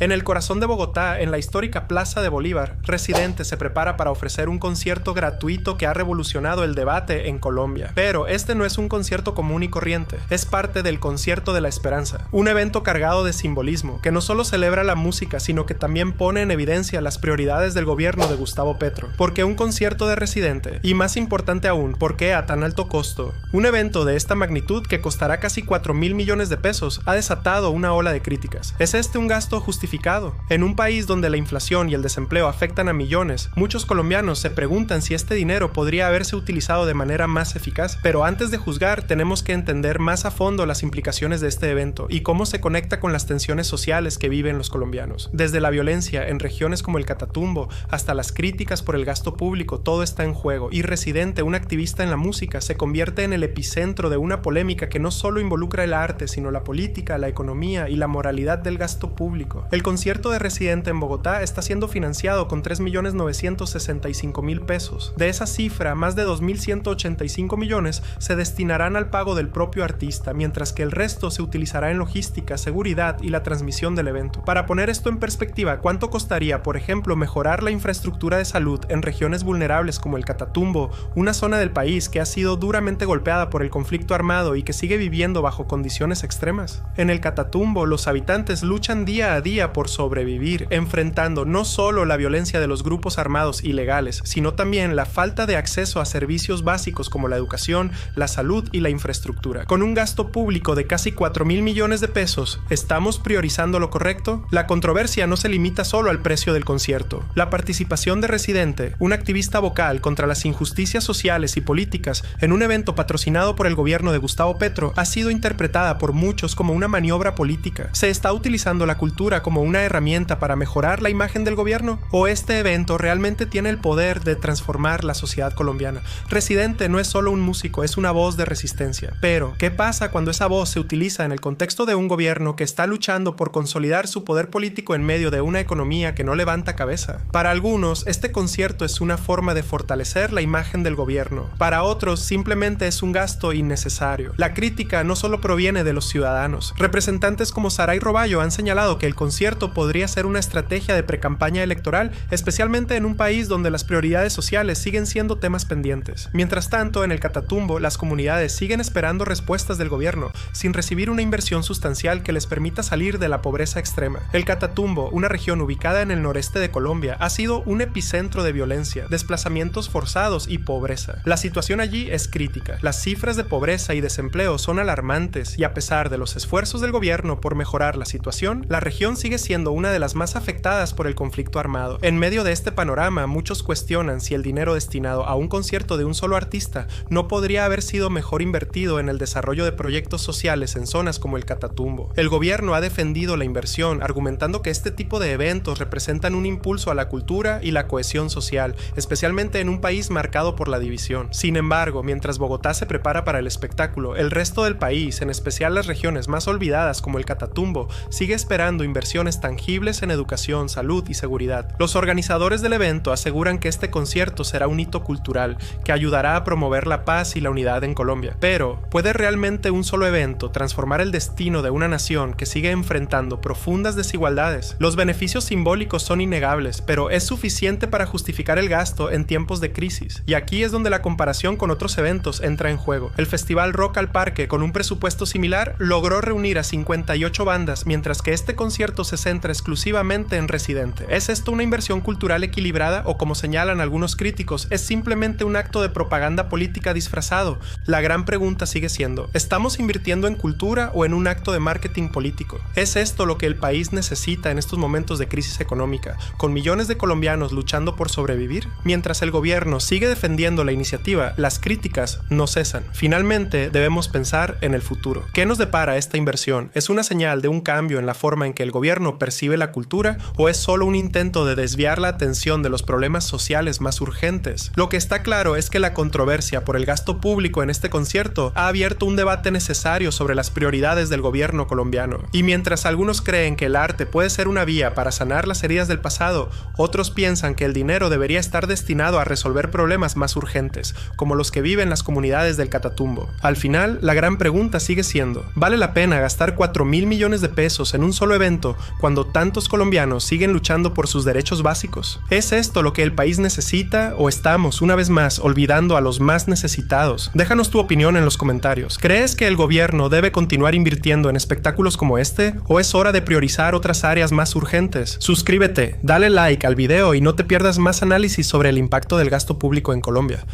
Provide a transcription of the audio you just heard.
En el corazón de Bogotá, en la histórica Plaza de Bolívar, Residente se prepara para ofrecer un concierto gratuito que ha revolucionado el debate en Colombia. Pero este no es un concierto común y corriente, es parte del Concierto de la Esperanza, un evento cargado de simbolismo, que no solo celebra la música, sino que también pone en evidencia las prioridades del gobierno de Gustavo Petro. ¿Por qué un concierto de Residente? Y más importante aún, ¿por qué a tan alto costo? Un evento de esta magnitud, que costará casi 4.000 millones de pesos, ha desatado una ola de críticas. ¿Es este un gasto justificado? En un país donde la inflación y el desempleo afectan a millones, muchos colombianos se preguntan si este dinero podría haberse utilizado de manera más eficaz. Pero antes de juzgar, tenemos que entender más a fondo las implicaciones de este evento y cómo se conecta con las tensiones sociales que viven los colombianos. Desde la violencia en regiones como el Catatumbo hasta las críticas por el gasto público, todo está en juego, y Residente, un activista en la música, se convierte en el epicentro de una polémica que no solo involucra el arte, sino la política, la economía y la moralidad del gasto público. El concierto de Residente en Bogotá está siendo financiado con 3.965.000 pesos. De esa cifra, más de 2.185 millones se destinarán al pago del propio artista, mientras que el resto se utilizará en logística, seguridad y la transmisión del evento. Para poner esto en perspectiva, ¿cuánto costaría, por ejemplo, mejorar la infraestructura de salud en regiones vulnerables como el Catatumbo, una zona del país que ha sido duramente golpeada por el conflicto armado y que sigue viviendo bajo condiciones extremas? En el Catatumbo, los habitantes luchan día a día por sobrevivir, enfrentando no solo la violencia de los grupos armados ilegales, sino también la falta de acceso a servicios básicos como la educación, la salud y la infraestructura. Con un gasto público de casi 4.000 millones de pesos, ¿estamos priorizando lo correcto? La controversia no se limita solo al precio del concierto. La participación de Residente, un activista vocal contra las injusticias sociales y políticas, en un evento patrocinado por el gobierno de Gustavo Petro, ha sido interpretada por muchos como una maniobra política. ¿Se está utilizando la cultura como una herramienta para mejorar la imagen del gobierno? ¿O este evento realmente tiene el poder de transformar la sociedad colombiana? Residente no es solo un músico, es una voz de resistencia. Pero, ¿qué pasa cuando esa voz se utiliza en el contexto de un gobierno que está luchando por consolidar su poder político en medio de una economía que no levanta cabeza? Para algunos, este concierto es una forma de fortalecer la imagen del gobierno. Para otros, simplemente es un gasto innecesario. La crítica no solo proviene de los ciudadanos. Representantes como Saray Roballo han señalado que el concierto podría ser una estrategia de precampaña electoral, especialmente en un país donde las prioridades sociales siguen siendo temas pendientes. Mientras tanto, en el Catatumbo, las comunidades siguen esperando respuestas del gobierno, sin recibir una inversión sustancial que les permita salir de la pobreza extrema. El Catatumbo, una región ubicada en el noreste de Colombia, ha sido un epicentro de violencia, desplazamientos forzados y pobreza. La situación allí es crítica. Las cifras de pobreza y desempleo son alarmantes, y a pesar de los esfuerzos del gobierno por mejorar la situación, la región sigue siendo una de las más afectadas por el conflicto armado. En medio de este panorama, muchos cuestionan si el dinero destinado a un concierto de un solo artista no podría haber sido mejor invertido en el desarrollo de proyectos sociales en zonas como el Catatumbo. El gobierno ha defendido la inversión, argumentando que este tipo de eventos representan un impulso a la cultura y la cohesión social, especialmente en un país marcado por la división. Sin embargo, mientras Bogotá se prepara para el espectáculo, el resto del país, en especial las regiones más olvidadas como el Catatumbo, sigue esperando inversiones tangibles en educación, salud y seguridad. Los organizadores del evento aseguran que este concierto será un hito cultural que ayudará a promover la paz y la unidad en Colombia. Pero, ¿puede realmente un solo evento transformar el destino de una nación que sigue enfrentando profundas desigualdades? Los beneficios simbólicos son innegables, pero ¿es suficiente para justificar el gasto en tiempos de crisis? Y aquí es donde la comparación con otros eventos entra en juego. El Festival Rock al Parque, con un presupuesto similar, logró reunir a 58 bandas, mientras que este concierto se centra exclusivamente en Residente. ¿Es esto una inversión cultural equilibrada o, como señalan algunos críticos, es simplemente un acto de propaganda política disfrazado? La gran pregunta sigue siendo, ¿estamos invirtiendo en cultura o en un acto de marketing político? ¿Es esto lo que el país necesita en estos momentos de crisis económica, con millones de colombianos luchando por sobrevivir? Mientras el gobierno sigue defendiendo la iniciativa, las críticas no cesan. Finalmente, debemos pensar en el futuro. ¿Qué nos depara esta inversión? ¿Es una señal de un cambio en la forma en que el gobierno percibe la cultura o es solo un intento de desviar la atención de los problemas sociales más urgentes? Lo que está claro es que la controversia por el gasto público en este concierto ha abierto un debate necesario sobre las prioridades del gobierno colombiano. Y mientras algunos creen que el arte puede ser una vía para sanar las heridas del pasado, otros piensan que el dinero debería estar destinado a resolver problemas más urgentes, como los que viven las comunidades del Catatumbo. Al final, la gran pregunta sigue siendo, ¿vale la pena gastar 4.000 millones de pesos en un solo evento cuando tantos colombianos siguen luchando por sus derechos básicos? ¿Es esto lo que el país necesita o estamos, una vez más, olvidando a los más necesitados? Déjanos tu opinión en los comentarios. ¿Crees que el gobierno debe continuar invirtiendo en espectáculos como este? ¿O es hora de priorizar otras áreas más urgentes? Suscríbete, dale like al video y no te pierdas más análisis sobre el impacto del gasto público en Colombia.